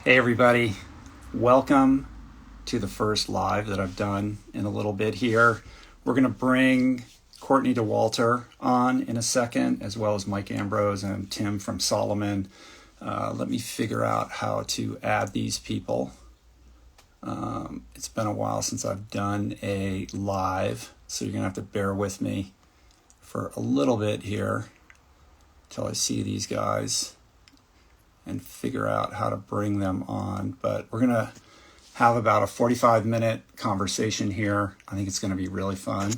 Hey everybody, welcome to the first live that I've done in a little bit here. We're going to bring Courtney DeWalter on in a second, as well as Mike Ambrose and Tim from Solomon. Let me figure out how to add these people. It's been a while since I've done a live, so you're going to have to bear with me for a little bit here until I see these guys and figure out how to bring them on. But we're going to have about a 45-minute conversation here. I think it's going to be really fun,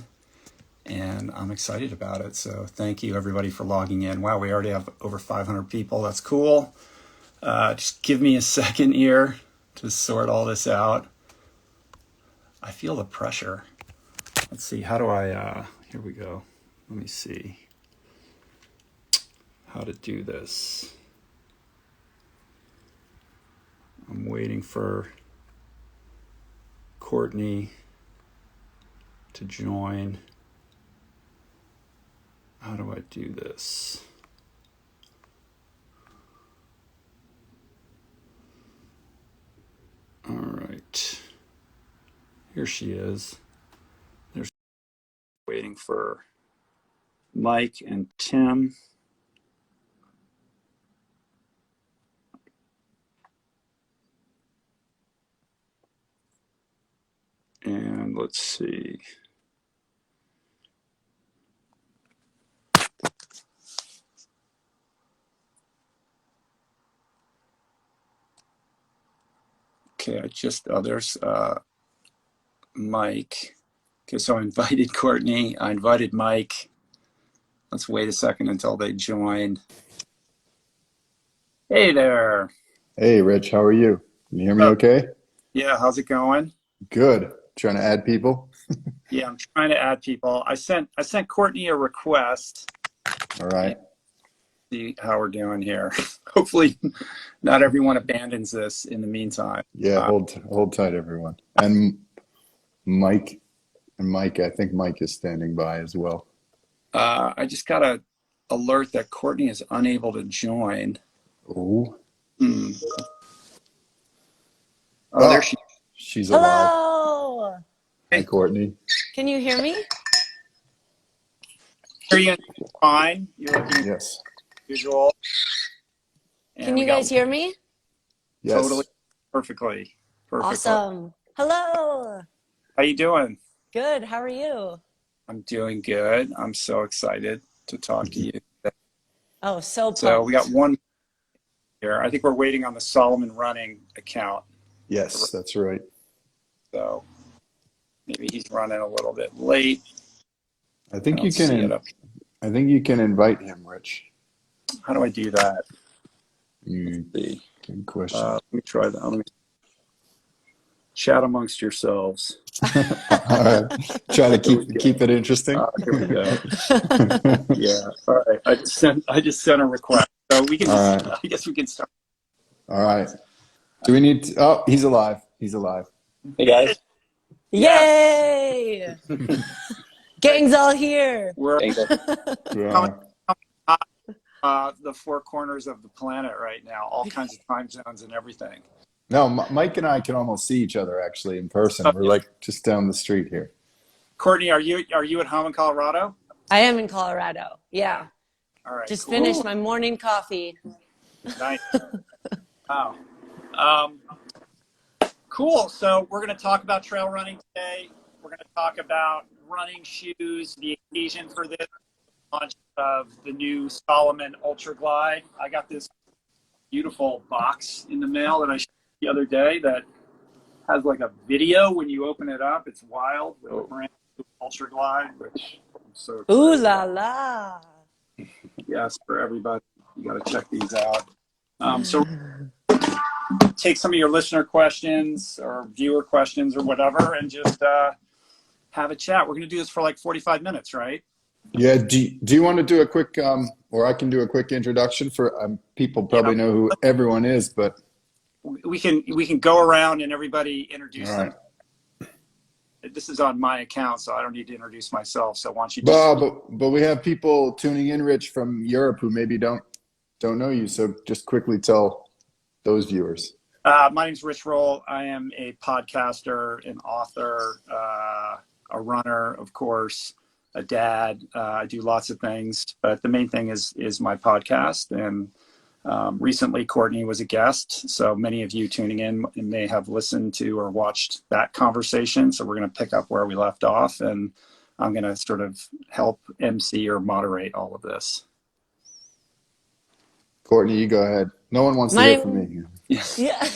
and I'm excited about it. So thank you, everybody, for logging in. Wow, we already have over 500 people. That's cool. Just give me a second here to sort all this out. I feel the pressure. Let's see, how do I, here we go. Let me see how to do this. I'm waiting for Courtney to join. How do I do this? All right. Here she is. There's waiting for Mike and Tim. And let's see. Okay, there's Mike. Okay, so I invited Courtney. I invited Mike. Let's wait a second until they join. Hey there. Hey, Rich, how are you? Can you hear me okay? Yeah, how's it going? Good. Trying to add people? Yeah, I'm trying to add people. I sent Courtney a request. All right. See how we're doing here. Hopefully not everyone abandons this in the meantime. Yeah, hold tight, everyone. And Mike, I think Mike is standing by as well. I just got a alert that Courtney is unable to join. Oh. Oh, there she is. She's alive. Hello. Hi, Courtney. Can you hear me? Hear you fine. You're looking Yes. usual. And Can you guys hear me? Yes. Totally perfectly. Awesome. Hello. How you doing? Good. How are you? I'm doing good. I'm so excited to talk to you. Oh, so pumped. So we got one here. I think we're waiting on the Solomon running account. Yes, that's right. So maybe he's running a little bit late. I think you can invite him, Rich. How do I do that? Good question. Let me try that. Let me chat amongst yourselves. All right. Try to keep it interesting. Here we go. Yeah. All right. I just sent a request. So we can just, I guess we can start. All right. Do we need to, oh, he's alive. He's alive. Hey guys. Yay! Gang's all here. We're Yeah. the four corners of the planet right now, all kinds of time zones and everything. No, Mike and I can almost see each other actually in person. We're like just down the street here. Courtney, are you at home in Colorado? I am in Colorado. Yeah. All right. Just cool. finished my morning coffee. Nice. Wow. Cool. So we're going to talk about trail running today. We're going to talk about running shoes, the occasion for this launch of the new Solomon Ultra Glide. I got this beautiful box in the mail that I showed the other day that has like a video when you open it up. It's wild with a brand new Ultra Glide, which I'm so excited. Ooh la la. Yes, for everybody. You got to check these out. So take some of your listener questions or viewer questions or whatever and just have a chat. We're going to do this for like 45 minutes, right? Yeah. Do you want to do a quick, or I can do a quick introduction for people probably know who everyone is, but we can go around and everybody introduce them. This is on my account, so I don't need to introduce myself. So why don't you just... But we have people tuning in, Rich, from Europe who maybe don't know you. So just quickly tell those viewers. My name's Richroll. I am a podcaster, an author, a runner, of course, a dad. I do lots of things, but the main thing is my podcast. And recently, Courtney was a guest, so many of you tuning in may have listened to or watched that conversation. So we're going to pick up where we left off, and I'm going to sort of help MC or moderate all of this. Courtney, you go ahead. No one wants to hear from me. Yes. Yeah.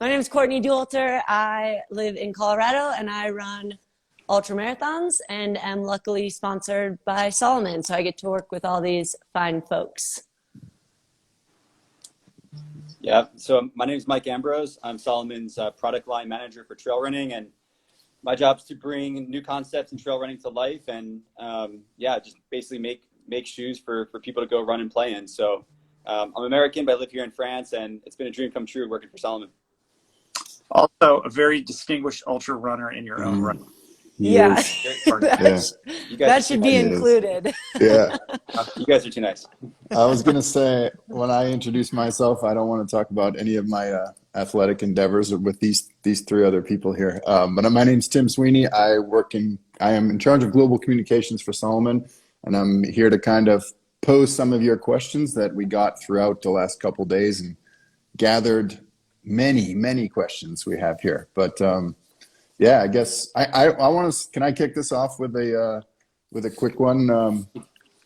My name is Courtney Dualter. I live in Colorado and I run ultra marathons and am luckily sponsored by Solomon. So I get to work with all these fine folks. Yeah, so my name is Mike Ambrose. I'm Solomon's product line manager for trail running, and my job is to bring new concepts in trail running to life, and just basically make shoes for people to go run and play in. So I'm American, but I live here in France, and it's been a dream come true working for Solomon. Also, a very distinguished ultra runner in your own right. Yeah, that should be included. Yeah. You guys are too nice. I was going to say, when I introduce myself, I don't want to talk about any of my athletic endeavors with these three other people here. But my name's Tim Sweeney. I am in charge of global communications for Solomon, and I'm here to kind of pose some of your questions that we got throughout the last couple days and gathered many questions we have here. But I guess I want to. Can I kick this off with a quick one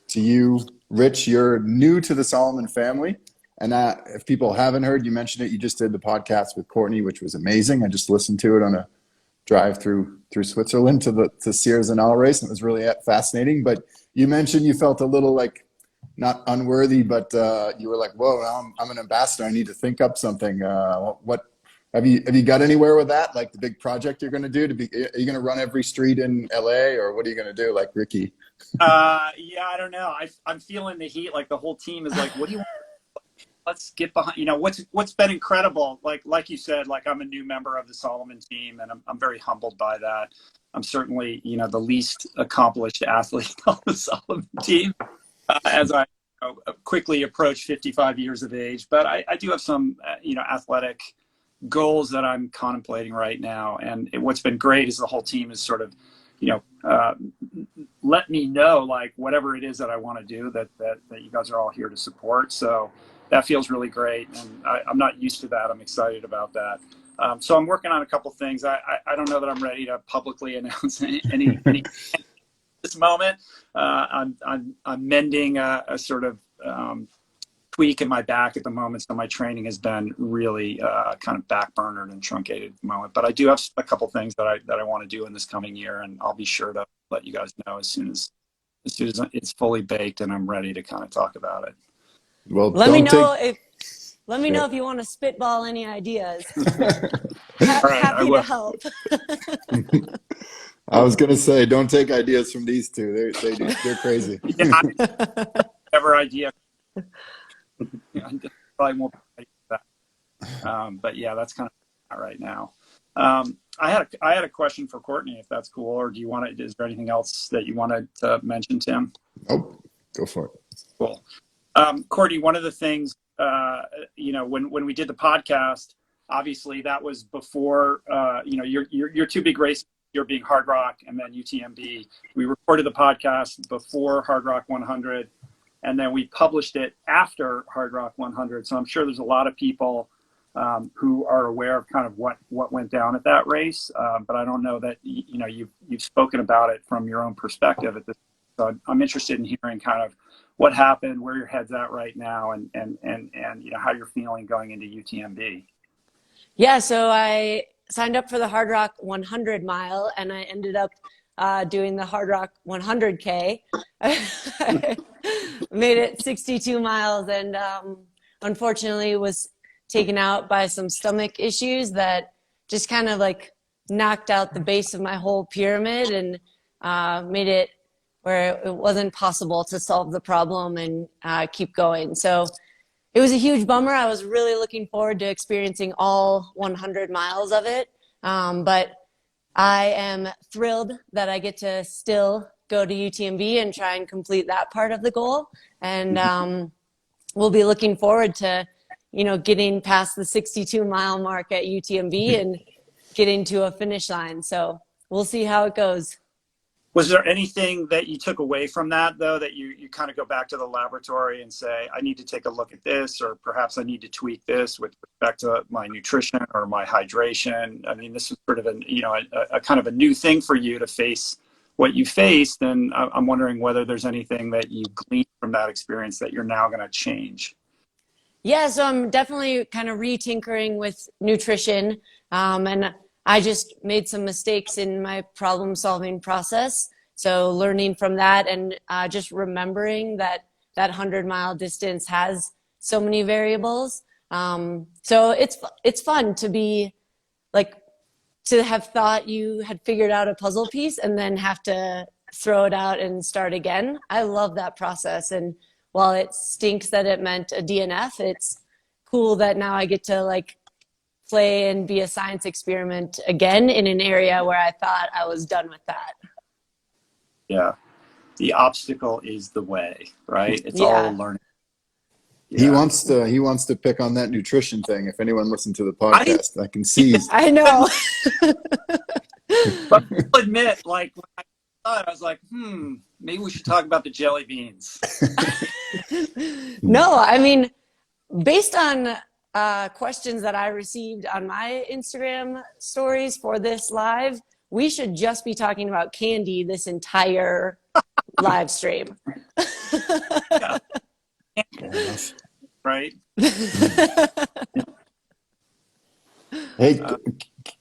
to you, Rich? You're new to the Solomon family, and if people haven't heard, you mentioned it. You just did the podcast with Courtney, which was amazing. I just listened to it on a drive through Switzerland to Sears and Alrace, and it was really fascinating. But you mentioned you felt a little like not unworthy, but you were like, "Whoa, now I'm an ambassador. I need to think up something." What have you got anywhere with that? Like the big project you're going to do? Are you going to run every street in LA, or what are you going to do? Like Ricky? I don't know. I'm feeling the heat. Like the whole team is like, "What do you want? Let's get behind." You know, what's been incredible. Like you said, like I'm a new member of the Solomon team, and I'm very humbled by that. I'm certainly the least accomplished athlete on the Solomon team. As I quickly approach 55 years of age. But I do have some, athletic goals that I'm contemplating right now. And what's been great is the whole team is sort of, let me know, like, whatever it is that I want to do that you guys are all here to support. So that feels really great. And I'm not used to that. I'm excited about that. So I'm working on a couple things. I don't know that I'm ready to publicly announce any this moment. I'm mending a sort of tweak in my back at the moment, so my training has been really kind of backburnered and truncated at the moment. But I do have a couple things that I want to do in this coming year, and I'll be sure to let you guys know as soon as it's fully baked and I'm ready to kind of talk about it. Well, let me know if you want to spitball any ideas. Happy to help. I was going to say, don't take ideas from these two. They're crazy. Whatever idea. Probably more that. But yeah, that's kind of right now. I had a question for Courtney, if that's cool, or do you want to? Is there anything else that you wanted to mention, Tim? Oh, go for it. Cool. Courtney, one of the things, when we did the podcast, obviously that was before, your two big races, you're being Hard Rock and then UTMB. We recorded the podcast before Hard Rock 100, and then we published it after Hard Rock 100. So I'm sure there's a lot of people who are aware of kind of what went down at that race. But I don't know that, you've spoken about it from your own perspective at this. So I'm interested in hearing kind of what happened, where your head's at right now, and how you're feeling going into UTMB. Yeah, so I signed up for the Hard Rock 100 mile, and I ended up doing the Hard Rock 100K. Made it 62 miles, and unfortunately was taken out by some stomach issues that just kind of like knocked out the base of my whole pyramid and made it where it wasn't possible to solve the problem and keep going. So it was a huge bummer. I was really looking forward to experiencing all 100 miles of it. But I am thrilled that I get to still go to UTMB and try and complete that part of the goal. And we'll be looking forward to getting past the 62-mile mark at UTMB and getting to a finish line. So we'll see how it goes. Was there anything that you took away from that, though, that you kind of go back to the laboratory and say, I need to take a look at this, or perhaps I need to tweak this with respect to my nutrition or my hydration? I mean, this is sort of a kind of a new thing for you to face what you faced. And I'm wondering whether there's anything that you gleaned from that experience that you're now going to change. Yeah, so I'm definitely kind of re-tinkering with nutrition. And I just made some mistakes in my problem-solving process. So learning from that and just remembering that 100-mile distance has so many variables. So it's fun to be like, to have thought you had figured out a puzzle piece and then have to throw it out and start again. I love that process. And while it stinks that it meant a DNF, it's cool that now I get to like play and be a science experiment again in an area where I thought I was done with that. Yeah. The obstacle is the way, right? It's Yeah. all learning. Yeah. He wants to pick on that nutrition thing. If anyone listened to the podcast, I can see. I know. But I'll admit, like, when I saw it, I was like, maybe we should talk about the jelly beans. No, I mean, based on questions that I received on my Instagram stories for this live, we should just be talking about candy this entire live stream. Yeah. Right? Hey,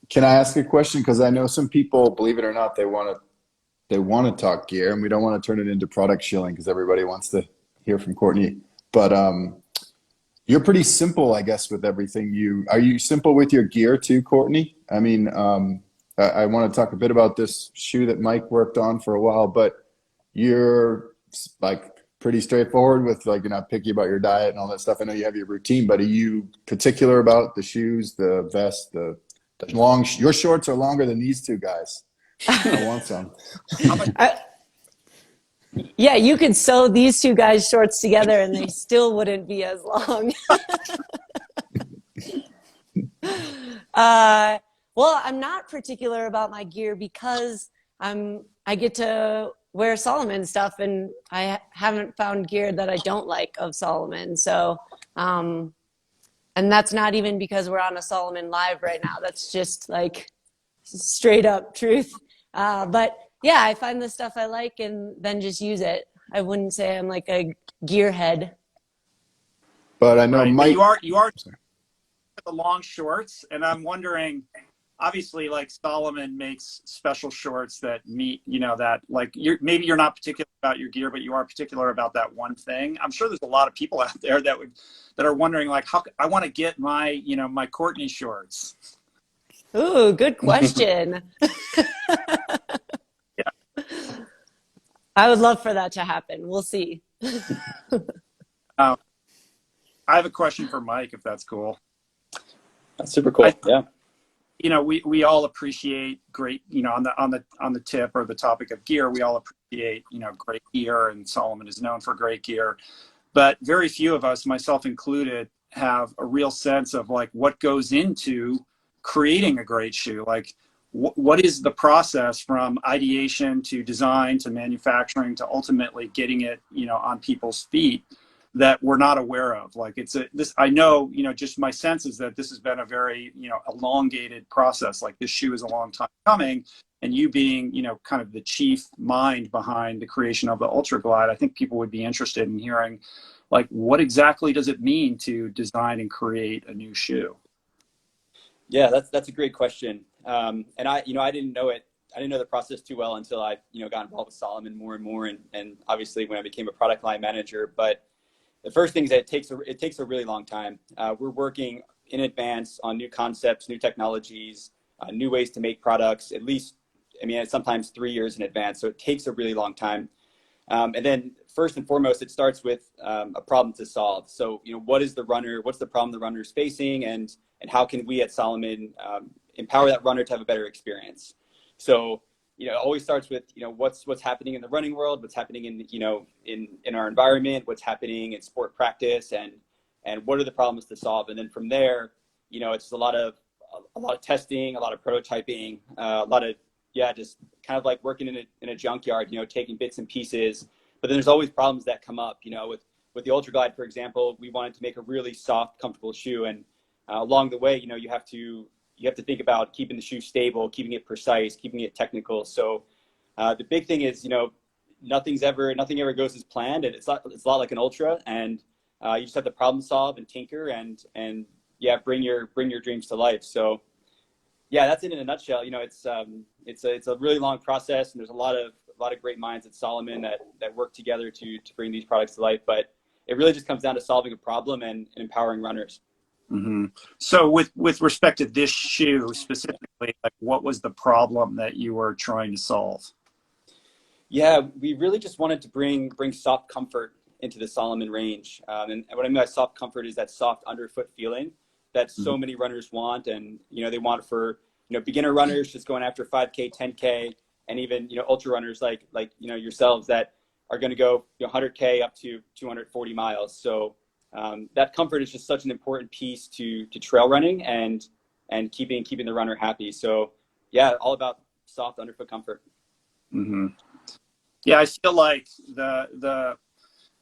can I ask a question? Because I know some people, believe it or not, they want to talk gear, and we don't want to turn it into product shilling because everybody wants to hear from Courtney. But you're pretty simple, I guess, with everything. Are you simple with your gear too, Courtney? I mean, I want to talk a bit about this shoe that Mike worked on for a while, but you're like pretty straightforward with, like, you're not picky about your diet and all that stuff. I know you have your routine, but are you particular about the shoes, the vest, the long? Your shorts are longer than these two guys. I want some. Yeah, you could sew these two guys' shorts together and they still wouldn't be as long. Well, I'm not particular about my gear because I get to wear Solomon stuff, and I haven't found gear that I don't like of Solomon. So, and that's not even because we're on a Solomon live right now. That's just like straight up truth. But yeah, I find the stuff I like and then just use it. I wouldn't say I'm like a gearhead. But I know Right. Mike. But you are the long shorts, and I'm wondering, obviously, like, Solomon makes special shorts that meet, that, like, maybe you're not particular about your gear, but you are particular about that one thing. I'm sure there's a lot of people out there that are wondering, like, how I want to get my, my Courtney shorts. Ooh, good question. Yeah. I would love for that to happen. We'll see. I have a question for Mike, if that's cool. That's super cool. Yeah. We all appreciate great, on the tip or the topic of gear, we all appreciate, great gear, and Solomon is known for great gear. But very few of us, myself included, have a real sense of, like, what goes into creating a great shoe. Like, what is the process from ideation to design to manufacturing to ultimately getting it, on people's feet, that we're not aware of? Like, I know, just my sense is that this has been a very, elongated process. Like, this shoe is a long time coming, and you being, kind of the chief mind behind the creation of the Ultra Glide, I think people would be interested in hearing, like, what exactly does it mean to design and create a new shoe? Yeah, that's a great question. And I didn't know it. I didn't know the process too well until I, got involved with Solomon more and more. And obviously when I became a product line manager, but the first thing is that it takes a really long time. We're working in advance on new concepts, new technologies, new ways to make products, at least, it's sometimes 3 years in advance. So it takes a really long time. And then first and foremost, it starts with a problem to solve. So, what's the problem the runner is facing, and how can we at Solomon empower that runner to have a better experience? So, it always starts with, what's happening in the running world, what's happening in our environment, what's happening in sport practice, and and what are the problems to solve. And then from there, you know, it's a lot of testing, a lot of prototyping, a lot of, yeah, just kind of like working in a junkyard, you know, taking bits and pieces. But then there's always problems that come up, you know, with the Ultra Glide, for example. We wanted to make a really soft, comfortable shoe, and along the way, you know, you have to think about keeping the shoe stable, keeping it precise, keeping it technical. So the big thing is, you know, nothing ever goes as planned, and it's a lot like an Ultra, and you just have to problem solve and tinker and yeah, bring your dreams to life. So yeah, that's it in a nutshell. You know, it's a really long process, and there's a lot of great minds at Salomon that work together to bring these products to life. But it really just comes down to solving a problem and empowering runners. Mm-hmm. So with respect to this shoe specifically, like, what was the problem that you were trying to solve? Yeah, we really just wanted to bring soft comfort into the Salomon range. And what I mean by soft comfort is that soft underfoot feeling that so many runners want. And, you know, they want it for, you know, beginner runners just going after 5K, 10K, and even, you know, ultra runners like, you know, yourselves that are going to go, you know, 100K up to 240 miles. So that comfort is just such an important piece to trail running and keeping the runner happy. So yeah, all about soft underfoot comfort. Mm-hmm. Yeah, I feel like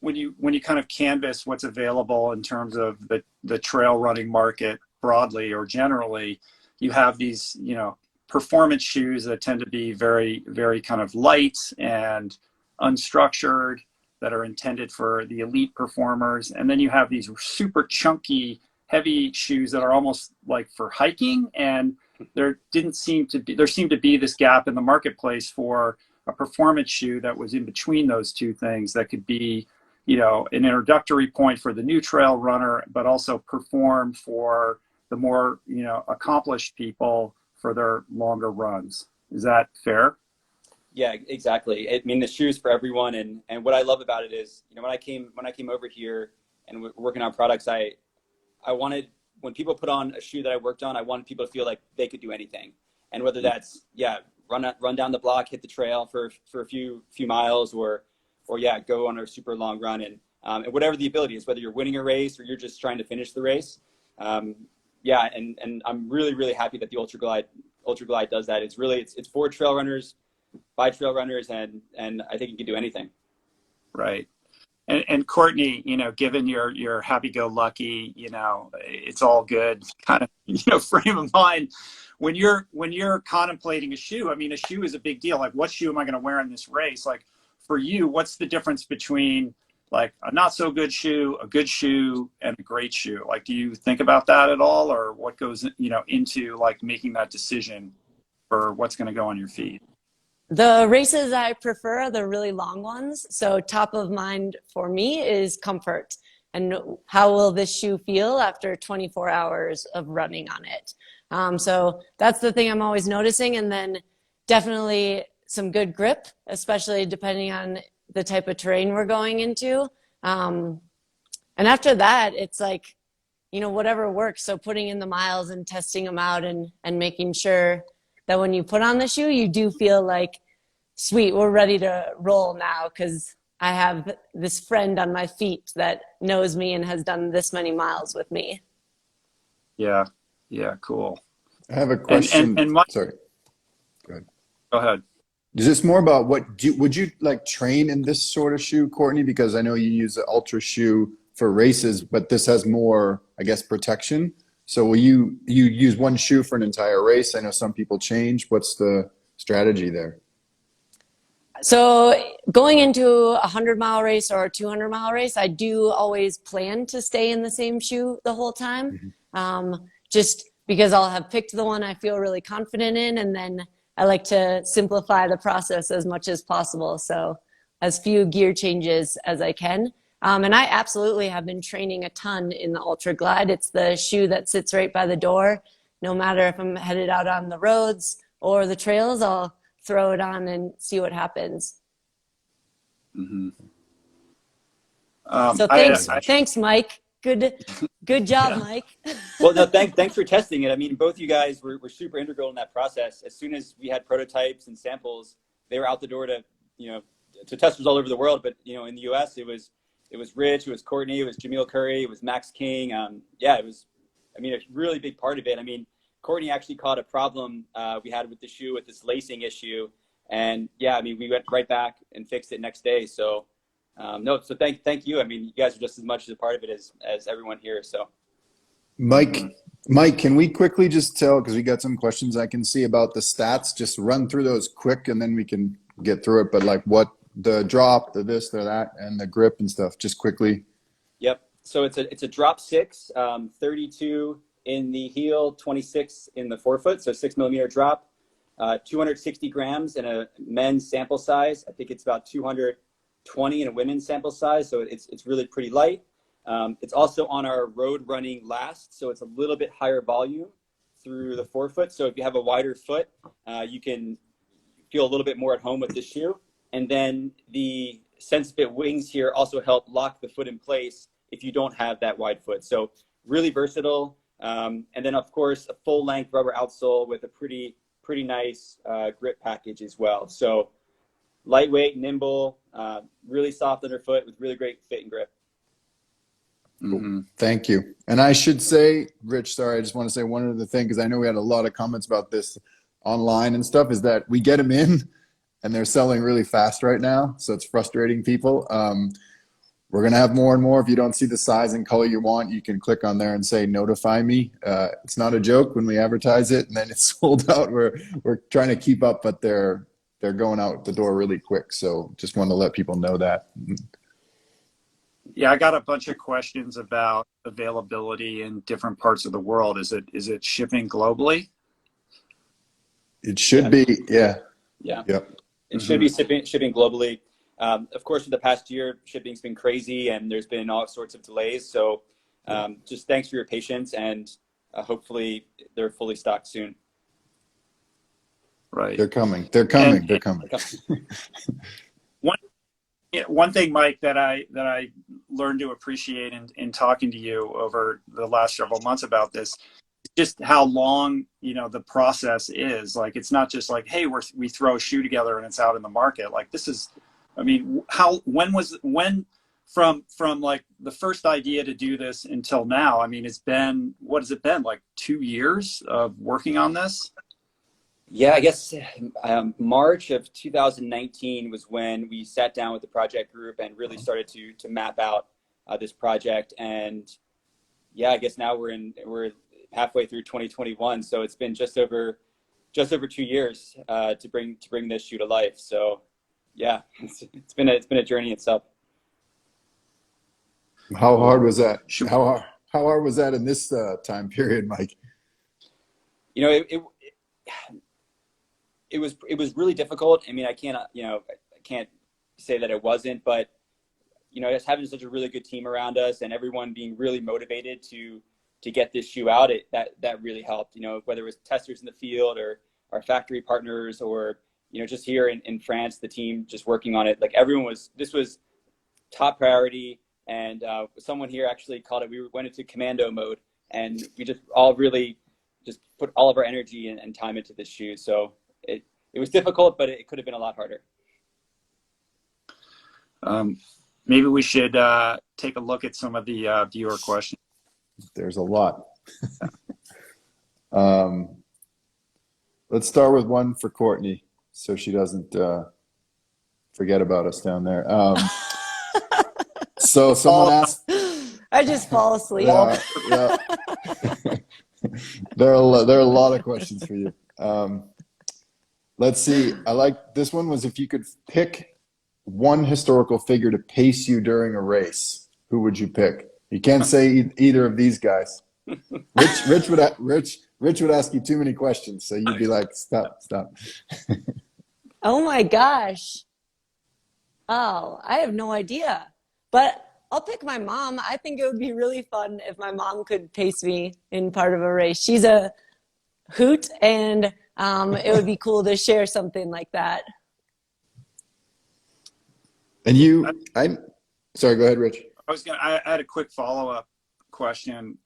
when you kind of canvas what's available in terms of the trail running market broadly or generally, you have these, you know, performance shoes that tend to be very, very kind of light and unstructured, that are intended for the elite performers. And then you have these super chunky, heavy shoes that are almost like for hiking. And there seemed to be this gap in the marketplace for a performance shoe that was in between those two things, that could be, you know, an introductory point for the new trail runner, but also perform for the more, you know, accomplished people for their longer runs. Is that fair? Yeah, exactly. I mean, the shoes for everyone, and what I love about it is, you know, when I came over here and working on products, I wanted, when people put on a shoe that I worked on, I wanted people to feel like they could do anything, and whether that's, yeah, run down the block, hit the trail for a few miles, or yeah, go on a super long run, and whatever the ability is, whether you're winning a race or you're just trying to finish the race. Yeah, and I'm really happy that the Ultra Glide does that. It's really it's for trail runners, by trail runners, and I think you can do anything. Right. And Courtney, you know, given your happy-go-lucky, you know, it's all good kind of, you know, frame of mind, when you're contemplating a shoe, I mean, a shoe is a big deal. Like, what shoe am I going to wear in this race? Like, for you, what's the difference between like a not so good shoe, a good shoe, and a great shoe? Like, do you think about that at all, or what goes, you know, into like making that decision for what's going to go on your feet? The races I prefer are the really long ones. So top of mind for me is comfort and how will this shoe feel after 24 hours of running on it. So that's the thing I'm always noticing. And then definitely some good grip, especially depending on the type of terrain we're going into. And after that, it's like, you know, whatever works. So putting in the miles and testing them out and making sure that when you put on the shoe, you do feel like, sweet, we're ready to roll now because I have this friend on my feet that knows me and has done this many miles with me. Yeah, cool. I have a question. And Sorry, go ahead. Is this more about would you like train in this sort of shoe, Courtney? Because I know you use the Ultra shoe for races, but this has more, I guess, protection. So will you use one shoe for an entire race? I know some people change. What's the strategy there? So going into a 100-mile race or a 200-mile race, I do always plan to stay in the same shoe the whole time, just because I'll have picked the one I feel really confident in, and then I like to simplify the process as much as possible. So as few gear changes as I can. And I absolutely have been training a ton in the Ultra Glide. It's the shoe that sits right by the door. No matter if I'm headed out on the roads or the trails, I'll throw it on and see what happens. Mm-hmm. So thanks, Mike. Good job, Yeah. Mike. Well, no, thanks for testing it. I mean, both you guys were super integral in that process. As soon as we had prototypes and samples, they were out the door to testers all over the world. But, you know, in the US, it was it was Rich, it was Courtney, it was Jameel Curry, it was Max King. Yeah, it was, I mean, a really big part of it. I mean, Courtney actually caught a problem we had with the shoe with this lacing issue. And yeah, I mean, we went right back and fixed it next day. So no, so thank you. I mean, you guys are just as much as a part of it as everyone here. So Mike, can we quickly just tell, because we got some questions I can see about the stats, just run through those quick and then we can get through it. But like what the drop, the this, the that, and the grip and stuff, just quickly. Yep. So it's a drop 6, 32 in the heel, 26 in the forefoot. So 6 millimeter drop, 260 grams in a men's sample size. I think it's about 220 in a women's sample size. So it's really pretty light. It's also on our road running last. So it's a little bit higher volume through the forefoot. So if you have a wider foot, you can feel a little bit more at home with the shoe. And then the SenseFit wings here also help lock the foot in place if you don't have that wide foot. So really versatile. And then of course, a full length rubber outsole with a pretty nice grip package as well. So lightweight, nimble, really soft underfoot with really great fit and grip. Mm-hmm. Thank you. And I should say, Rich, sorry, I just want to say one other thing, because I know we had a lot of comments about this online and stuff, is that we get them in and they're selling really fast right now. So it's frustrating people. We're going to have more and more. If you don't see the size and color you want, you can click on there and say, notify me. It's not a joke when we advertise it and then it's sold out. We're trying to keep up, but they're going out the door really quick. So just want to let people know that. Yeah, I got a bunch of questions about availability in different parts of the world. Is it shipping globally? It should be, yeah. Yeah. Yep. It should be shipping globally. Of course, for the past year, shipping's been crazy and there's been all sorts of delays. So just thanks for your patience, and hopefully they're fully stocked soon. Right. They're coming. One thing, Mike, that I learned to appreciate in talking to you over the last several months about this, just how long, the process is. Like, it's not just like, hey, we throw a shoe together and it's out in the market. Like, this is, I mean, when from like the first idea to do this until now, I mean, what has it been, like 2 years of working on this? Yeah, I guess March of 2019 was when we sat down with the project group and really started to map out this project. And yeah, I guess now we're halfway through 2021, so it's been just over 2 years to bring this shoe to life. So yeah, it's been a journey itself. How hard was that? How hard was that in this time period, Mike? It was really difficult. I mean, I can't say that it wasn't, but just having such a really good team around us and everyone being really motivated to get this shoe out, that really helped. Whether it was testers in the field or our factory partners, or just here in France, the team just working on it. Like, this was top priority, and someone here actually called it, we went into commando mode, and we just all really just put all of our energy and time into this shoe. So it was difficult, but it could have been a lot harder. Maybe we should take a look at some of the viewer questions. There's a lot. Let's start with one for Courtney, so she doesn't forget about us down there. So someone asked. I just fall asleep. Yeah. There are a lot of questions for you. Let's see. I like this one. Was if you could pick one historical figure to pace you during a race, who would you pick? You can't say either of these guys. Rich would ask you too many questions, so you'd be like, stop. Oh my gosh. Oh, I have no idea. But I'll pick my mom. I think it would be really fun if my mom could pace me in part of a race. She's a hoot, and it would be cool to share something like that. And sorry, go ahead, Rich. I had a quick follow-up question.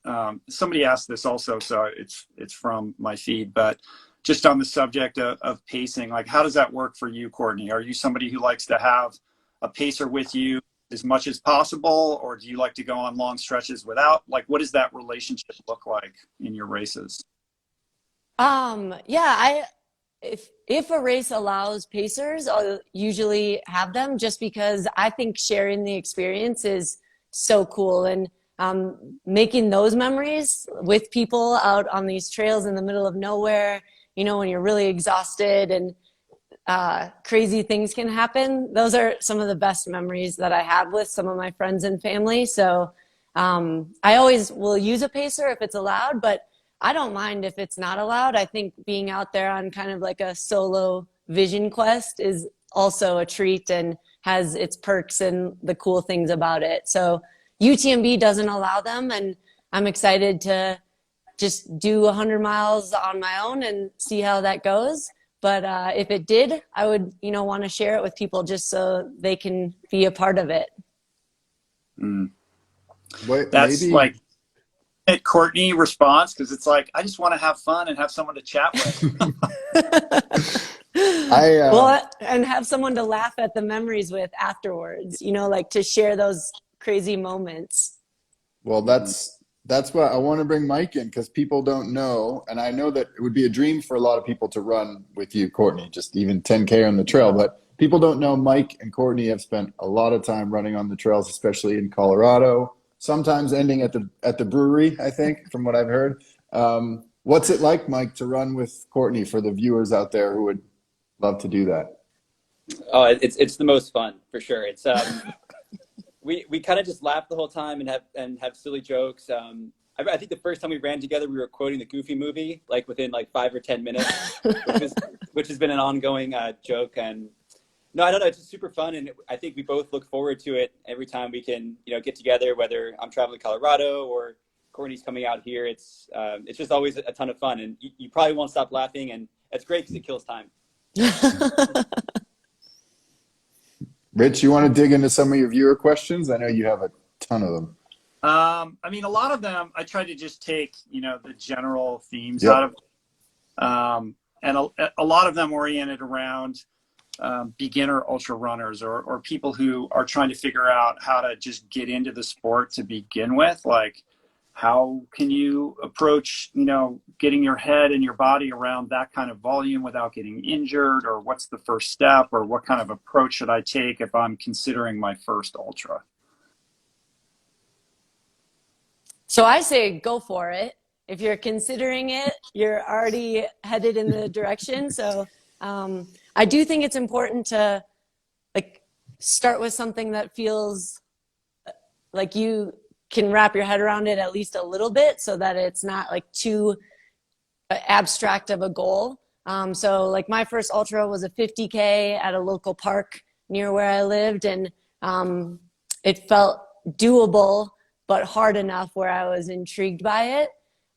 Somebody asked this also, so it's from my feed, but just on the subject of pacing, like, how does that work for you, Courtney? Are you somebody who likes to have a pacer with you as much as possible, or do you like to go on long stretches without? Like, what does that relationship look like in your races? Yeah, if a race allows pacers, I'll usually have them just because I think sharing the experience is so cool. And making those memories with people out on these trails in the middle of nowhere, you know, when you're really exhausted and crazy things can happen. Those are some of the best memories that I have with some of my friends and family. So I always will use a pacer if it's allowed, but I don't mind if it's not allowed. I think being out there on kind of like a solo vision quest is also a treat and has its perks and the cool things about it. So UTMB doesn't allow them, and I'm excited to just do 100 miles on my own and see how that goes. But if it did, I would, you know, want to share it with people just so they can be a part of it. Wait, That's maybe like a Courtney response, because it's like, I just want to have fun and have someone to chat with. Well, and have someone to laugh at the memories with afterwards, you know, like to share those crazy moments. Well, that's why I want to bring Mike in, because people don't know, and I know that it would be a dream for a lot of people to run with you, Courtney, just even 10K on the trail. But people don't know Mike and Courtney have spent a lot of time running on the trails, especially in Colorado, sometimes ending at the brewery, I think, from what I've heard. What's it like, Mike, to run with Courtney for the viewers out there who would love to do that? Oh, it's the most fun for sure. It's we kind of just laugh the whole time and have silly jokes. I think the first time we ran together, we were quoting the Goofy movie, like within like 5 or 10 minutes, which has been an ongoing joke. And no, I don't know, it's just super fun, and I think we both look forward to it every time we can, you know, get together. Whether I'm traveling to Colorado or Courtney's coming out here, it's just always a ton of fun, and you probably won't stop laughing, and it's great because it kills time. Rich, you want to dig into some of your viewer questions? I know you have a ton of them. I mean, a lot of them, I try to just take, you know, the general themes out of, and a lot of them oriented around beginner ultra runners or people who are trying to figure out how to just get into the sport to begin with. Like, how can you approach, you know, getting your head and your body around that kind of volume without getting injured, or what's the first step, or what kind of approach should I take if I'm considering my first ultra? So I say go for it. If you're considering it, you're already headed in the direction. So I do think it's important to like start with something that feels like you can wrap your head around it at least a little bit, so that it's not like too abstract of a goal. So like my first ultra was a 50K at a local park near where I lived, and it felt doable, but hard enough where I was intrigued by it.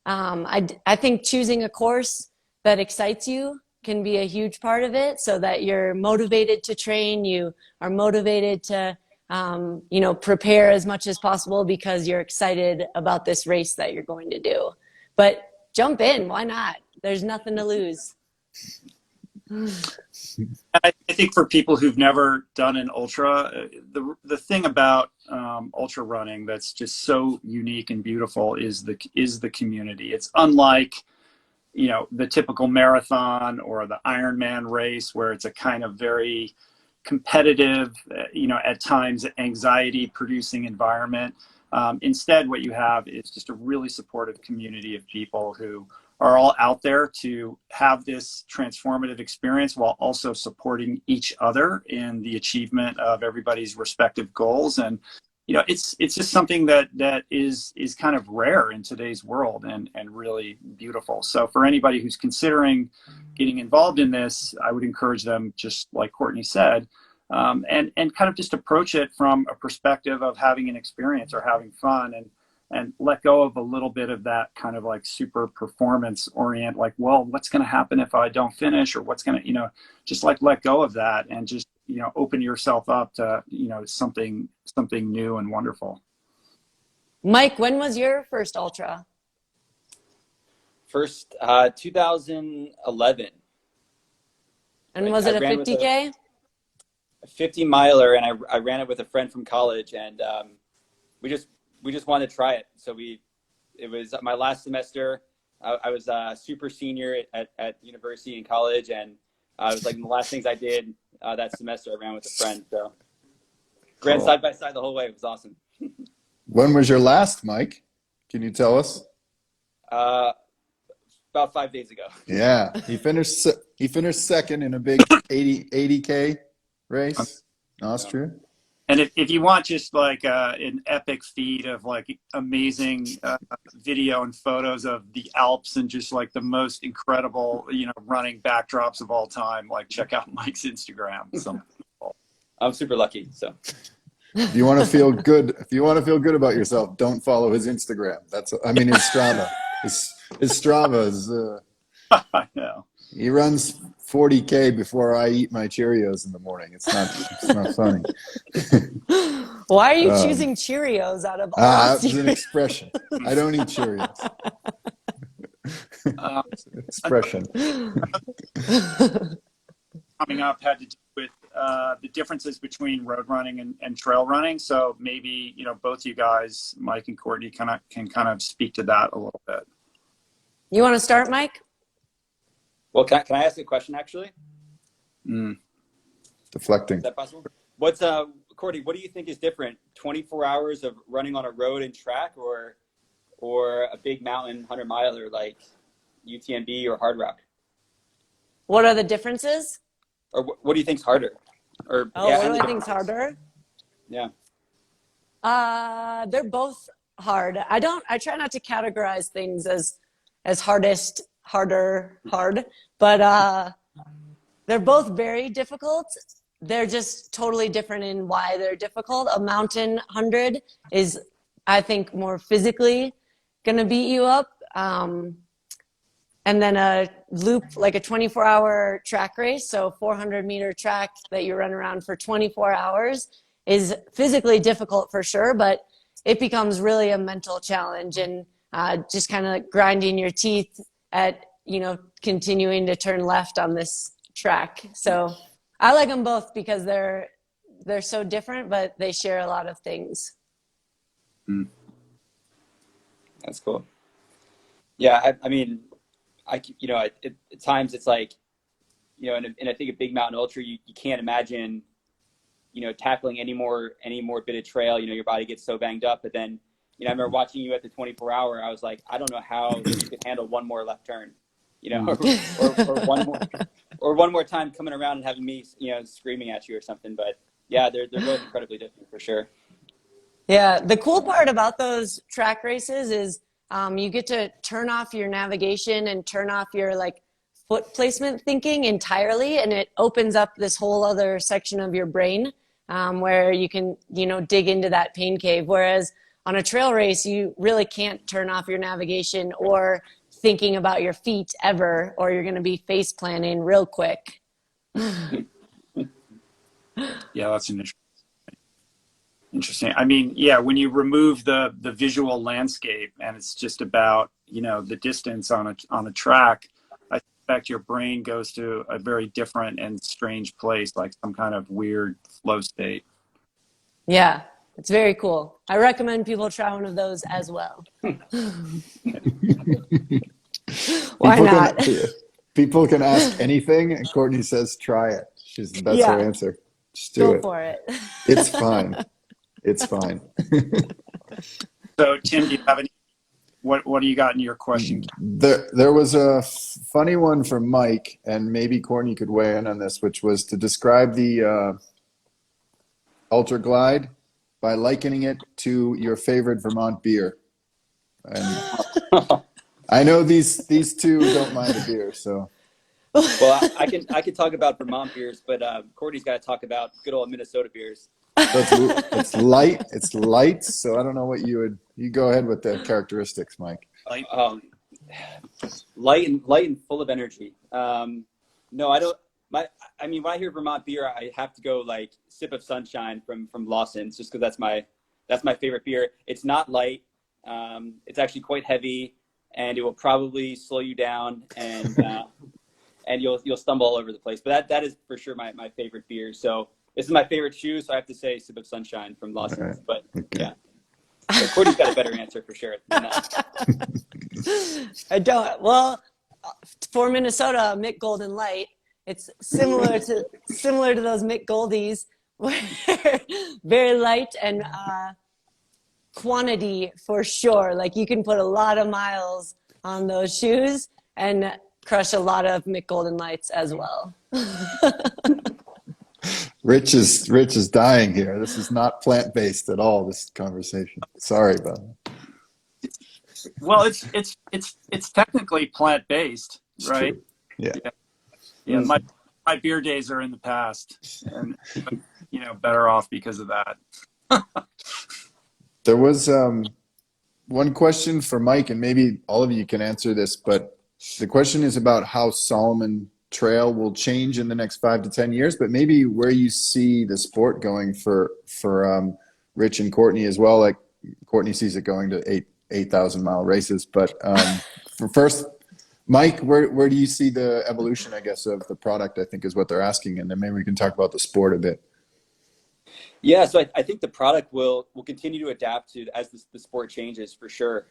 I think choosing a course that excites you can be a huge part of it, so that you're motivated to train, you are motivated to you know, prepare as much as possible because you're excited about this race that you're going to do. But jump in, why not? There's nothing to lose. I think for people who've never done an ultra, the thing about ultra running that's just so unique and beautiful is the community. It's unlike, you know, the typical marathon or the Ironman race, where it's a kind of very competitive, you know, at times anxiety producing environment. Instead, what you have is just a really supportive community of people who are all out there to have this transformative experience while also supporting each other in the achievement of everybody's respective goals. And, you know, it's just something that is kind of rare in today's world and really beautiful. So for anybody who's considering getting involved in this, I would encourage them, just like Courtney said, and kind of just approach it from a perspective of having an experience or having fun, and let go of a little bit of that kind of like super performance orient, like, well, what's going to happen if I don't finish, or what's going to, you know, just like let go of that and just, you know, open yourself up to, you know, something new and wonderful. Mike, when was your first ultra? First, 2011. And was it a 50K? 50 miler, and I ran it with a friend from college, and we just wanted to try it. So it was my last semester. I was a super senior at university and college, and it was like the last things I did that semester. I ran with a friend, so ran side by side the whole way. It was awesome. When was your last, Mike? Can you tell us? About 5 days ago. Yeah, he finished second in a big 80K race in Austria. And if you want just like an epic feed of like amazing video and photos of the Alps and just like the most incredible, running backdrops of all time, like check out Mike's Instagram. I'm super lucky. So if you want to feel good about yourself, don't follow his Instagram. His Strava. His Strava is. I know. He runs 40K before I eat my Cheerios in the morning. It's not funny. Why are you choosing Cheerios out of all that's an expression. I don't eat Cheerios. It's an expression. Coming up had to do with the differences between road running and trail running. So maybe, both you guys, Mike and Courtney, can kind of speak to that a little bit. You want to start, Mike? Well, can I ask a question, actually? Deflecting. Is that possible? Courtney, what do you think is different? 24 hours of running on a road and track, or a big mountain 100-miler like UTMB or Hard Rock? What are the differences? Or what do you think's harder? What do I think's harder? Yeah. They're both hard. I try not to categorize things as hardest, harder, hard, but they're both very difficult. They're just totally different in why they're difficult. A mountain 100 is, I think, more physically going to beat you up. And then a loop, like a 24-hour track race, so 400-meter track that you run around for 24 hours is physically difficult for sure, but it becomes really a mental challenge and just kind of grinding your teeth at, continuing to turn left on this track. So I like them both because they're so different, but they share a lot of things. That's cool. Yeah, at times it's like, and I think a big mountain ultra, you can't imagine, tackling any more bit of trail. Your body gets so banged up. But then, I remember watching you at the 24-hour. I was like, I don't know how you could handle one more left turn, or one more time coming around and having me, screaming at you or something. But yeah, they're both incredibly different for sure. Yeah, the cool part about those track races is you get to turn off your navigation and turn off your foot placement thinking entirely, and it opens up this whole other section of your brain where you can dig into that pain cave. Whereas on a trail race, you really can't turn off your navigation or thinking about your feet ever, or you're going to be face planning real quick. Yeah, that's interesting. When you remove the visual landscape and it's just about, the distance on a track, I suspect your brain goes to a very different and strange place, like some kind of weird flow state. Yeah, it's very cool. I recommend people try one of those as well. Why not? People can ask anything, and Courtney says, try it. That's her answer. Just do it. Go for it. It's fine. It's fine. So, Tim, do you have any? What do you got in your question? There was a funny one from Mike, and maybe Courtney could weigh in on this, which was to describe the Ultra Glide by likening it to your favorite Vermont beer. And I know these two don't mind a beer, so. Well, I can talk about Vermont beers, but Courtney's got to talk about good old Minnesota beers. It's light. It's light. So I don't know what you go ahead with the characteristics, Mike. Light and full of energy. No, I don't. When I hear Vermont beer, I have to go Sip of Sunshine from Lawson's, just because that's my favorite beer. It's not light. It's actually quite heavy, and it will probably slow you down, and you'll stumble all over the place. But that is for sure my favorite beer. So this is my favorite shoe, so I have to say Sip of Sunshine from Lawson's. Right. But Okay. yeah, so Courtney's got a better answer for sure than that. I don't. Well, for Minnesota, Mick Golden Light, it's similar to those Mick Goldies, where very light and quantity for sure. Like you can put a lot of miles on those shoes and crush a lot of Mick Golden Lights as well. Rich is dying here. This is not plant-based at all, this conversation. Sorry about it. Well, it's technically plant-based, right? True. Yeah. Yeah. My beer days are in the past, and better off because of that. There was one question for Mike, and maybe all of you can answer this, but the question is about how Solomon Trail will change in the next 5 to 10 years, but maybe where you see the sport going for Rich and Courtney as well. Like Courtney sees it going to 8,000 mile races, but for first, Mike, where do you see the evolution, I guess, of the product, I think is what they're asking, and then maybe we can talk about the sport a bit. Yeah, so I think the product will continue to adapt to as the sport changes for sure.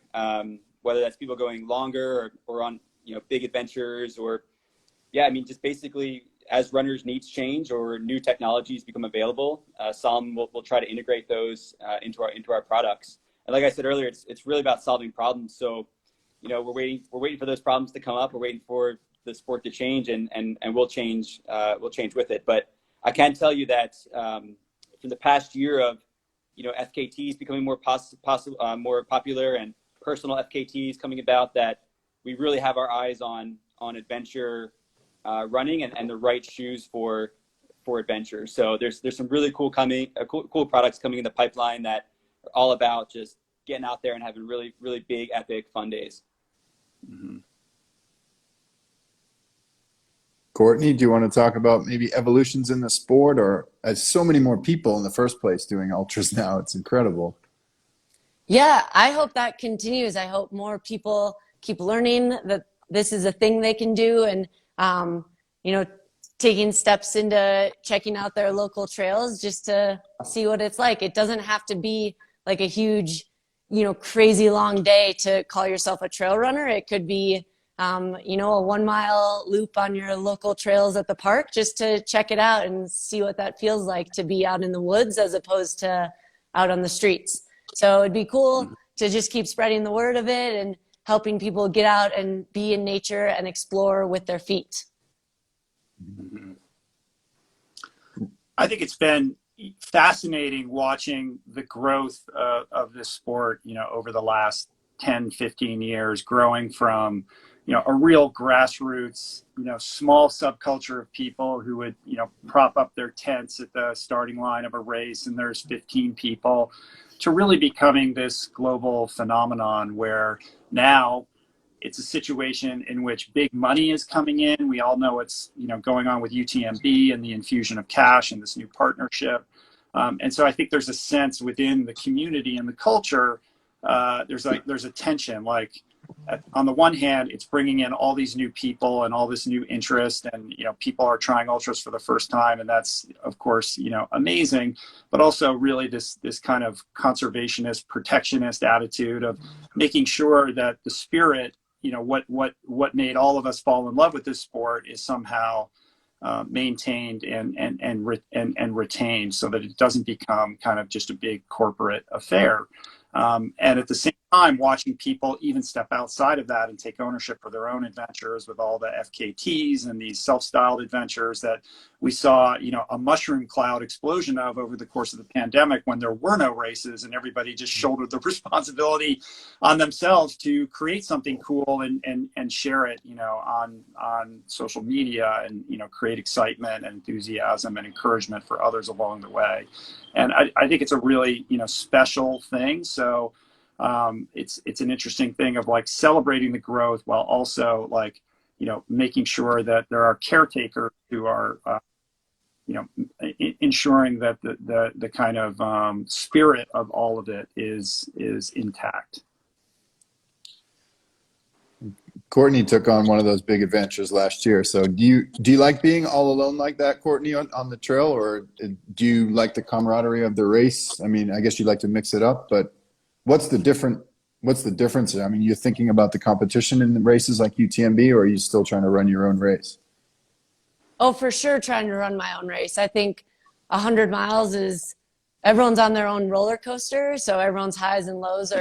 Whether that's people going longer or on big adventures, or yeah, I mean just basically as runners' needs change or new technologies become available, Solomon will try to integrate those into our products. And like I said earlier, it's really about solving problems. So we're waiting for those problems to come up. We're waiting for the sport to change, and we'll change with it. But I can tell you that. From the past year of, FKTs becoming more popular and personal FKTs coming about, that we really have our eyes on adventure running and the right shoes for adventure. So there's some really cool products coming in the pipeline that are all about just getting out there and having really, really big, epic, fun days. Mm-hmm. Courtney, do you want to talk about maybe evolutions in the sport, or as so many more people in the first place doing ultras now? It's incredible. Yeah, I hope that continues. I hope more people keep learning that this is a thing they can do, and taking steps into checking out their local trails just to see what it's like. It doesn't have to be like a huge, crazy long day to call yourself a trail runner. It could be a 1 mile loop on your local trails at the park just to check it out and see what that feels like to be out in the woods as opposed to out on the streets. So it'd be cool to just keep spreading the word of it and helping people get out and be in nature and explore with their feet. I think it's been fascinating watching the growth of this sport, over the last 10, 15 years, growing from a real grassroots, small subculture of people who would, prop up their tents at the starting line of a race and there's 15 people, to really becoming this global phenomenon where now it's a situation in which big money is coming in. We all know it's, going on with UTMB and the infusion of cash and this new partnership. And so I think there's a sense within the community and the culture, there's a tension, like, on the one hand, it's bringing in all these new people and all this new interest, and people are trying ultras for the first time, and that's of course amazing. But also really this kind of conservationist, protectionist attitude of making sure that the spirit, what made all of us fall in love with this sport is somehow maintained and retained, so that it doesn't become kind of just a big corporate affair. And at the same time, watching people even step outside of that and take ownership for their own adventures with all the FKTs and these self-styled adventures that we saw, a mushroom cloud explosion of over the course of the pandemic, when there were no races and everybody just shouldered the responsibility on themselves to create something cool and share it, on social media, and, create excitement and enthusiasm and encouragement for others along the way. And I think it's a really, special thing. So it's an interesting thing of like celebrating the growth while also like, making sure that there are caretakers who are, ensuring that the kind of spirit of all of it is intact. Courtney took on one of those big adventures last year. So do you like being all alone like that, Courtney, on the trail, or do you like the camaraderie of the race? I mean, I guess you like to mix it up, but what's the difference? I mean, you're thinking about the competition in the races like UTMB, or are you still trying to run your own race? Oh, for sure, trying to run my own race. I think 100 miles is everyone's on their own roller coaster, so everyone's highs and lows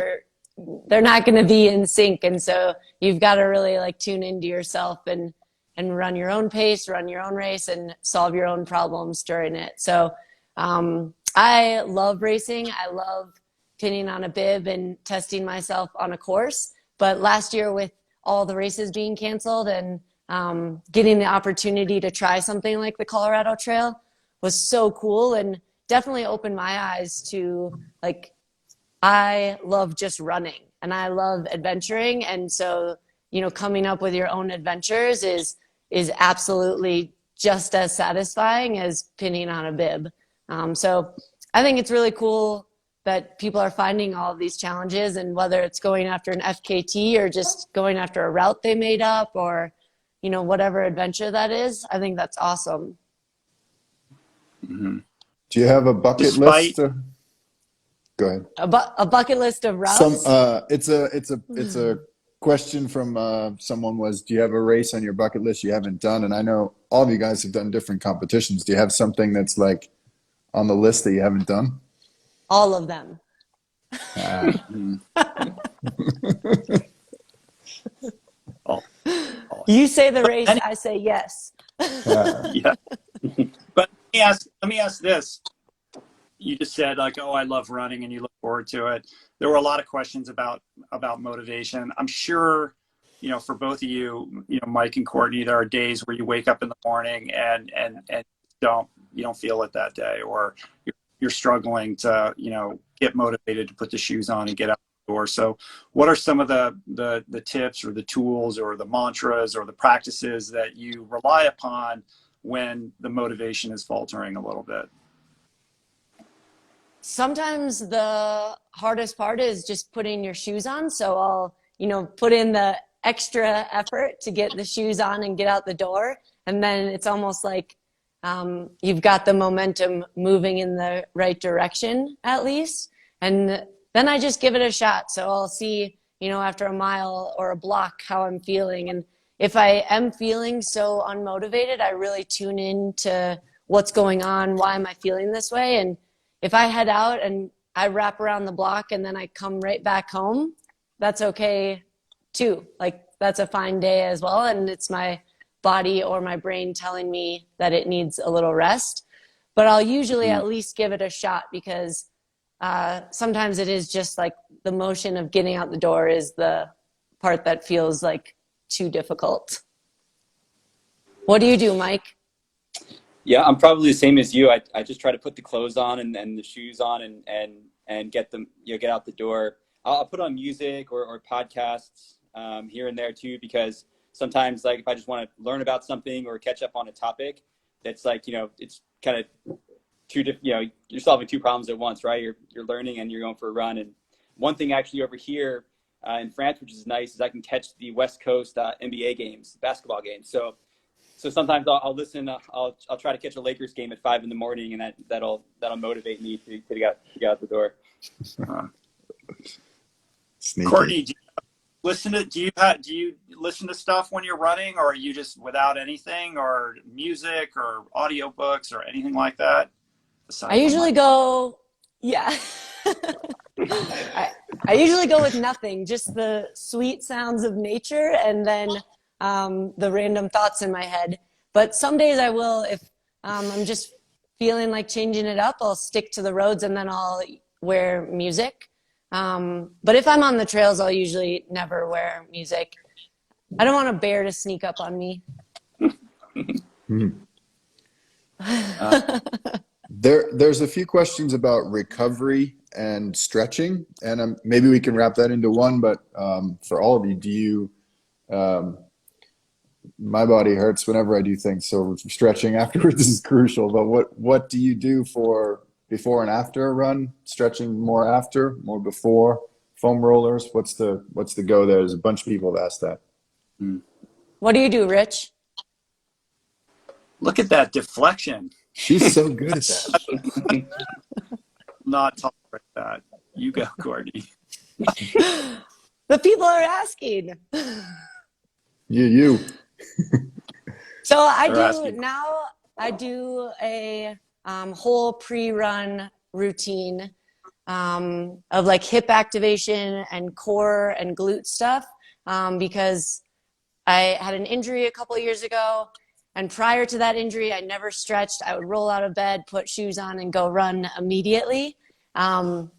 they're not going to be in sync, and so you've got to really like tune into yourself and run your own pace, run your own race, and solve your own problems during it. So I love racing. I love pinning on a bib and testing myself on a course. But last year, with all the races being canceled and getting the opportunity to try something like the Colorado Trail was so cool, and definitely opened my eyes to like, I love just running and I love adventuring. And so, coming up with your own adventures is absolutely just as satisfying as pinning on a bib. So I think it's really cool that people are finding all of these challenges, and whether it's going after an FKT or just going after a route they made up, or, whatever adventure that is, I think that's awesome. Mm-hmm. Do you have a bucket list? Go ahead. A bucket list of routes? It's a question from someone was, do you have a race on your bucket list you haven't done? And I know all of you guys have done different competitions. Do you have something that's like on the list that you haven't done? All of them. You say the race, I say yes. Yeah. But let me ask this. You just said like, oh, I love running and you look forward to it. There were a lot of questions about motivation. I'm sure, for both of you, Mike and Courtney, there are days where you wake up in the morning and you don't feel it that day, or you're struggling to, get motivated to put the shoes on and get out the door. So what are some of the tips or the tools or the mantras or the practices that you rely upon when the motivation is faltering a little bit? Sometimes the hardest part is just putting your shoes on. So I'll, put in the extra effort to get the shoes on and get out the door. And then it's almost like you've got the momentum moving in the right direction, at least. And then I just give it a shot. So I'll see, after a mile or a block, how I'm feeling. And if I am feeling so unmotivated, I really tune in to what's going on. Why am I feeling this way? And if I head out and I wrap around the block and then I come right back home, that's okay too. Like, that's a fine day as well. And it's my body or my brain telling me that it needs a little rest. But I'll usually at least give it a shot, because sometimes it is just like the motion of getting out the door is the part that feels like too difficult. What do you do, Mike? Yeah, I'm probably the same as you. I just try to put the clothes on and the shoes on and get them, get out the door. I'll put on music or podcasts here and there too, because sometimes, like, if I just want to learn about something or catch up on a topic, that's like, it's kind of you're solving two problems at once, right? You're learning and you're going for a run. And one thing actually over here in France, which is nice, is I can catch the West Coast NBA games, basketball games. So sometimes I'll listen. I'll try to catch a Lakers game at 5 a.m, and that'll motivate me to get out the door. Courtney, do you listen to stuff when you're running, or are you just without anything, or music or audiobooks or anything like that? I usually go, yeah. I usually go with nothing, just the sweet sounds of nature, and then the random thoughts in my head. But some days I will, if I'm just feeling like changing it up, I'll stick to the roads and then I'll wear music. But if I'm on the trails, I'll usually never wear music. I don't want a bear to sneak up on me. There's a few questions about recovery and stretching, and maybe we can wrap that into one. But for all of you, do you? My body hurts whenever I do things, so stretching afterwards is crucial. But what do you do for before and after a run? Stretching more after, more before? Foam rollers? What's the go there? There's a bunch of people have asked that. Mm. What do you do, Rich? Look at that deflection. She's so good at that. Not tolerate that. You go, Courtney. The people are asking. You. So I They're do asking. now. I do a whole pre-run routine of like hip activation and core and glute stuff because I had an injury a couple of years ago. And prior to that injury, I never stretched. I would roll out of bed, put shoes on, and go run immediately. And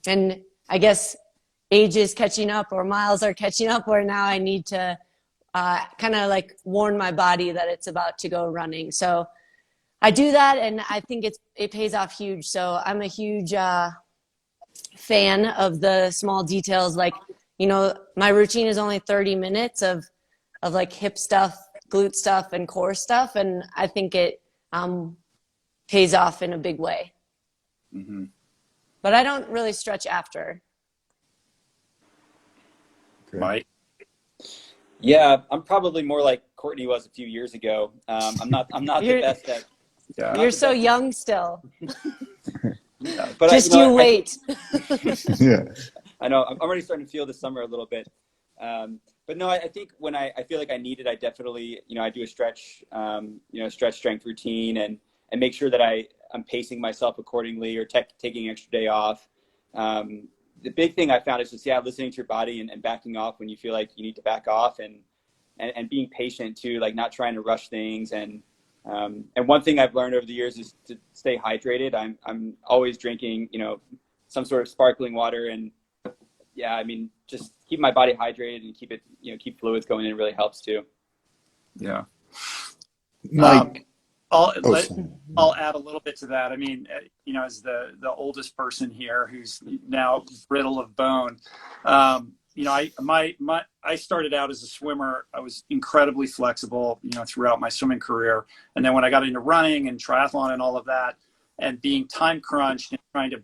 I guess age is catching up, or miles are catching up, where now I need to kind of like warn my body that it's about to go running. So I do that, and I think it pays off huge. So I'm a huge fan of the small details. Like, you know, my routine is only 30 minutes of like hip stuff, glute stuff, and core stuff, and I think it pays off in a big way. Mm-hmm. But I don't really stretch after. Mike? Yeah, I'm probably more like Courtney was a few years ago. I'm not the best at. Yeah. You're so young still. But Just you wait. Yeah. I know I'm already starting to feel the summer a little bit. But no, I think when I feel like I need it, I definitely, I do a stretch, stretch strength routine and make sure that I'm pacing myself accordingly or taking an extra day off. The big thing I found is just, listening to your body and backing off when you feel like you need to back off and being patient too, like not trying to rush things. And one thing I've learned over the years is to stay hydrated. I'm always drinking, some sort of sparkling water and just keep my body hydrated and keep fluids going in really helps too. Yeah. Mike. I'll add a little bit to that. I mean, as the oldest person here who's now brittle of bone, I started out as a swimmer. I was incredibly flexible, throughout my swimming career. And then when I got into running and triathlon and all of that, and being time crunched and trying to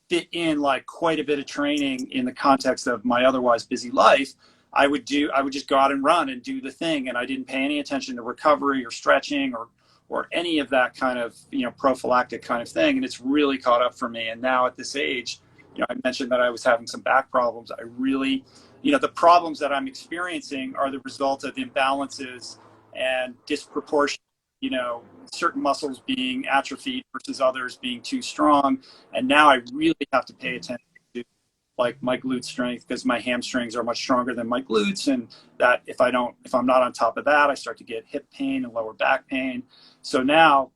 fit in like quite a bit of training in the context of my otherwise busy life, I would just go out and run and do the thing. And I didn't pay any attention to recovery or stretching or any of that kind of, prophylactic kind of thing. And it's really caught up for me. And now at this age, I mentioned that I was having some back problems. I really, the problems that I'm experiencing are the result of imbalances and disproportion, certain muscles being atrophied versus others being too strong. And now I really have to pay attention to like my glute strength because my hamstrings are much stronger than my glutes. And that if I'm not on top of that, I start to get hip pain and lower back pain. So now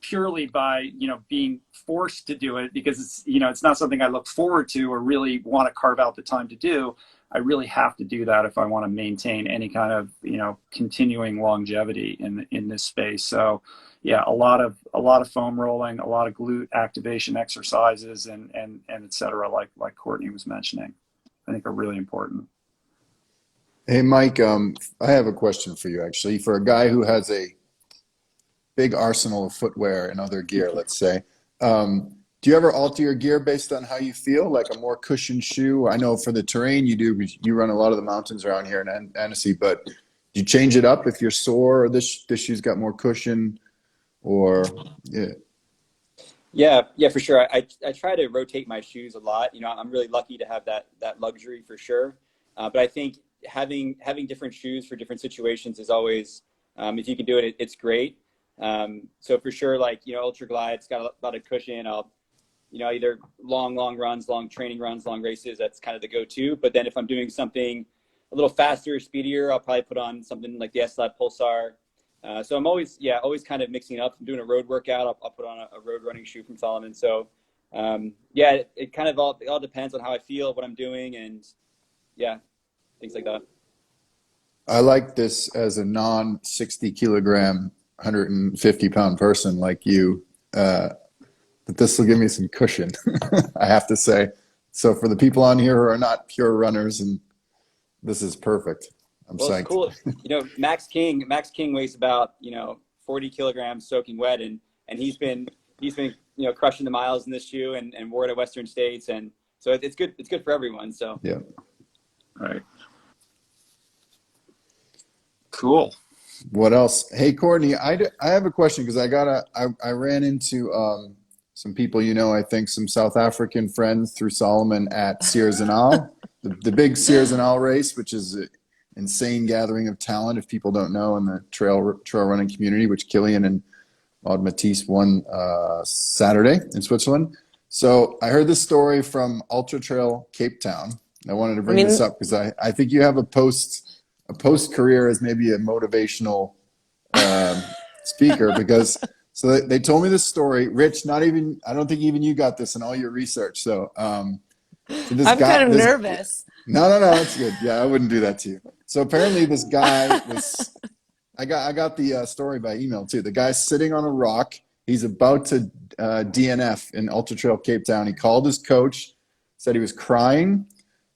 purely by, being forced to do it because it's not something I look forward to or really want to carve out the time to do. I really have to do that if I want to maintain any kind of, continuing longevity in this space. So yeah, a lot of foam rolling, a lot of glute activation exercises and et cetera, like Courtney was mentioning, I think are really important. Hey, Mike, I have a question for you, actually. For a guy who has a big arsenal of footwear and other gear, let's say, do you ever alter your gear based on how you feel, like a more cushioned shoe? I know for the terrain you run a lot of the mountains around here in Annecy, but do you change it up if you're sore or this shoe's got more cushion or Yeah, for sure. I try to rotate my shoes a lot. I'm really lucky to have that luxury for sure. But I think having different shoes for different situations is always, if you can do it, it's great. So for sure, like, Ultra Glide's got a lot of cushion. I'll, either long runs, long training runs, long races, that's kind of the go-to. But then if I'm doing something a little faster or speedier, I'll probably put on something like the S-Lab Pulsar. So I'm always kind of mixing up. If I'm doing a road workout, I'll put on a road running shoe from Salomon. So it kind of all depends on how I feel, what I'm doing, and things like that. I like this as a non-60 kilogram, 150 pound person like you, that this will give me some cushion, I have to say. So for the people on here who are not pure runners, and this is perfect. I'm psyched. It's cool. Max King weighs about 40 kilograms soaking wet, and he's been crushing the miles in this shoe and wore it at Western States, and so it's good for everyone. So yeah, right. Cool. What else? Hey, Courtney, I have a question because I ran into some people, I think some South African friends through Solomon at Sears and All, the big Sears and All race, which is an insane gathering of talent, if people don't know, in the trail running community, which Killian and Maud Matisse won Saturday in Switzerland. So I heard this story from Ultra Trail Cape Town. I wanted to bring this up because I think you have a post career as maybe a motivational speaker, because so they told me this story. Rich, I don't think even you got this in all your research. So, I'm kind of nervous. No, that's good. Yeah, I wouldn't do that to you. So apparently this guy was, I got the story by email too. The guy's sitting on a rock. He's about to DNF in Ultra Trail Cape Town. He called his coach, said he was crying,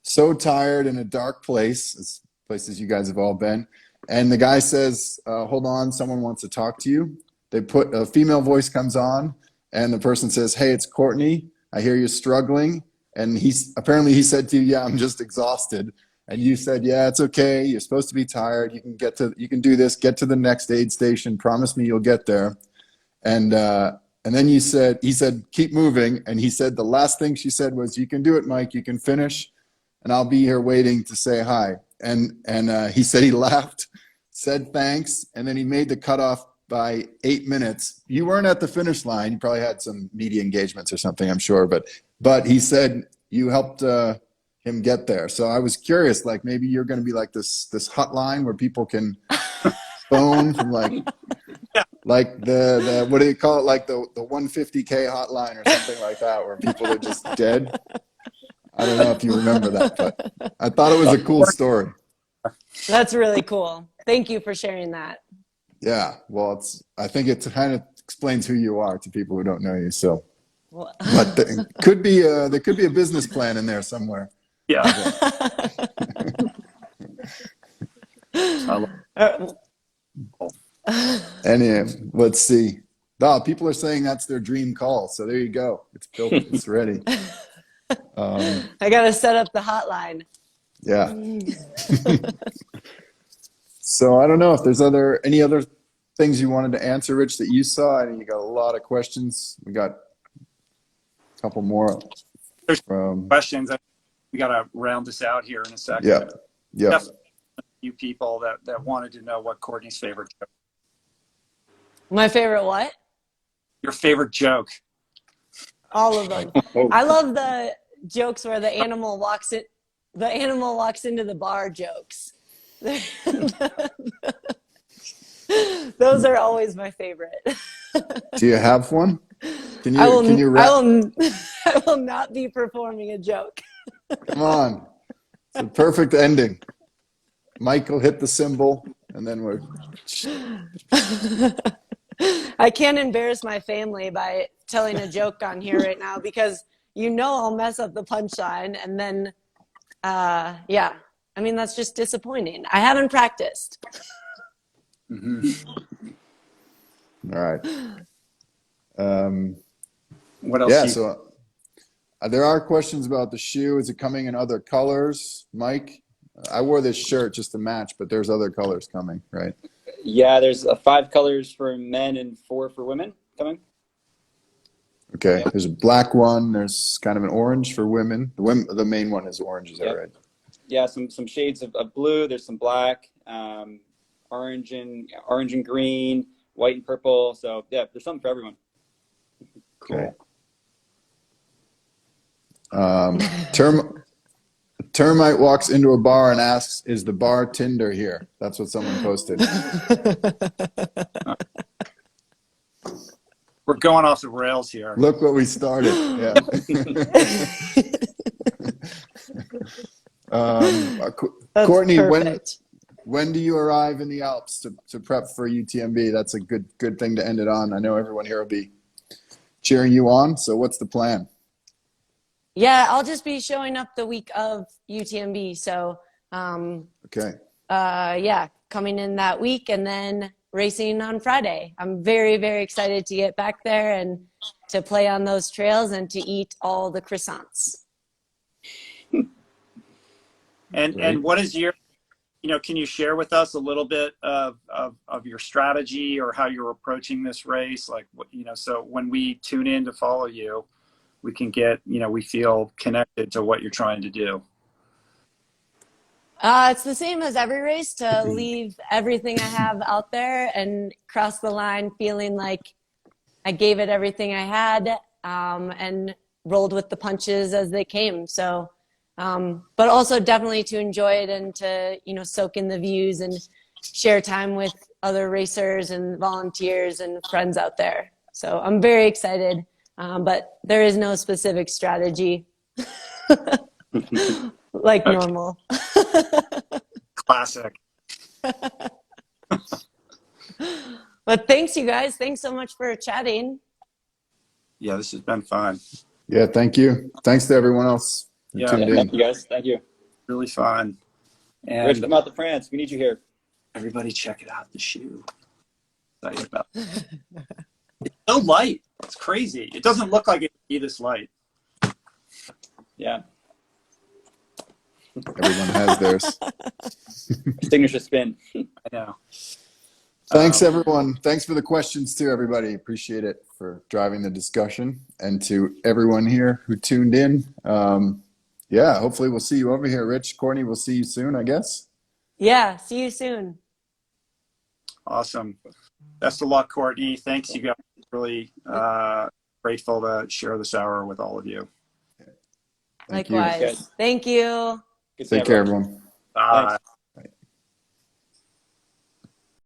so tired, in a dark place, as places you guys have all been. And the guy says, hold on, someone wants to talk to you. They put a female voice comes on, and the person says, hey, it's Courtney. I hear you're struggling. And he said to you, yeah, I'm just exhausted. And you said, yeah, it's okay. You're supposed to be tired. You can do this. Get to the next aid station. Promise me you'll get there. And then he said, keep moving. And he said, the last thing she said was, you can do it, Mike. You can finish. And I'll be here waiting to say hi. And he said he laughed, said thanks. And then he made the cutoff by 8 minutes. You weren't at the finish line. You probably had some media engagements or something, I'm sure. But he said you helped him get there. So I was curious, like maybe you're going to be like this hotline where people can phone from like the what do you call it? Like the 150K hotline or something like that, where people are just dead. I don't know if you remember that, but I thought it was a cool story. That's really cool. Thank you for sharing that. Yeah, well, I think it kind of explains who you are to people who don't know you. So, but there could be a business plan in there somewhere. Yeah. Anyway, let's see. Oh, people are saying that's their dream call. So there you go. It's built. It's ready. I got to set up the hotline. Yeah. So I don't know if there's any other things you wanted to answer, Rich, that you saw. I mean, you got a lot of questions. We got a couple more. There's questions. We got to round this out here in a second. Yeah. Definitely a few people that wanted to know what Courtney's favorite joke. My favorite what? Your favorite joke. All of them. I love the jokes where the animal walks into the bar jokes. Those are always my favorite. Do you have one? Can you I will not be performing a joke. Come on. It's a perfect ending. Mike will hit the cymbal, and then we're... I can't embarrass my family by telling a joke on here right now, because I'll mess up the punchline, and then, yeah. I mean, that's just disappointing. I haven't practiced. Mm-hmm. All right. What else? Yeah, so there are questions about the shoe. Is it coming in other colors, Mike? I wore this shirt just to match, but there's other colors coming, right? Yeah, there's 5 colors for men and 4 for women coming. Okay, There's a black one. There's kind of an orange for women. The main one is orange, is that right? Yeah, some shades of blue. There's some black, orange and green, white and purple. So yeah, there's something for everyone. Cool. Termite walks into a bar and asks, "Is the bar Tinder here?" That's what someone posted. We're going off the rails here. Look what we started. Yeah. Courtney, when do you arrive in the Alps to prep for UTMB? That's a good thing to end it on. I know everyone here will be cheering you on. So what's the plan? Yeah, I'll just be showing up the week of UTMB. So, okay. Yeah, coming in that week and then racing on Friday. I'm very, very excited to get back there and to play on those trails and to eat all the croissants. And what is can you share with us a little bit of your strategy or how you're approaching this race? Like, so when we tune in to follow you, we can get, we feel connected to what you're trying to do. It's the same as every race, to leave everything I have out there and cross the line feeling like I gave it everything I had, and rolled with the punches as they came. So, but also definitely to enjoy it and to, soak in the views and share time with other racers and volunteers and friends out there. So I'm very excited, but there is no specific strategy like normal. Classic. But thanks, you guys. Thanks so much for chatting. Yeah, this has been fun. Yeah, thank you. Thanks to everyone else who tuned in. Thank you, guys. Thank you. Really fun. And Rich, come out to France. We need you here. everybody check it out, the shoe. Excited about it. It's so light. It's crazy. It doesn't look like it would be this light. Yeah. Everyone has theirs. Signature spin. I know. Thanks, everyone. Thanks for the questions, too, everybody. Appreciate it for driving the discussion. And to everyone here who tuned in. Yeah, hopefully we'll see you over here. Rich, Courtney, we'll see you soon, I guess. Yeah, see you soon. Awesome. Best of luck, Courtney. Thanks, you guys. Really grateful to share this hour with all of you. Thank you. Likewise. Thank you. Good seeing Take care, everyone. everyone. Bye. Thanks.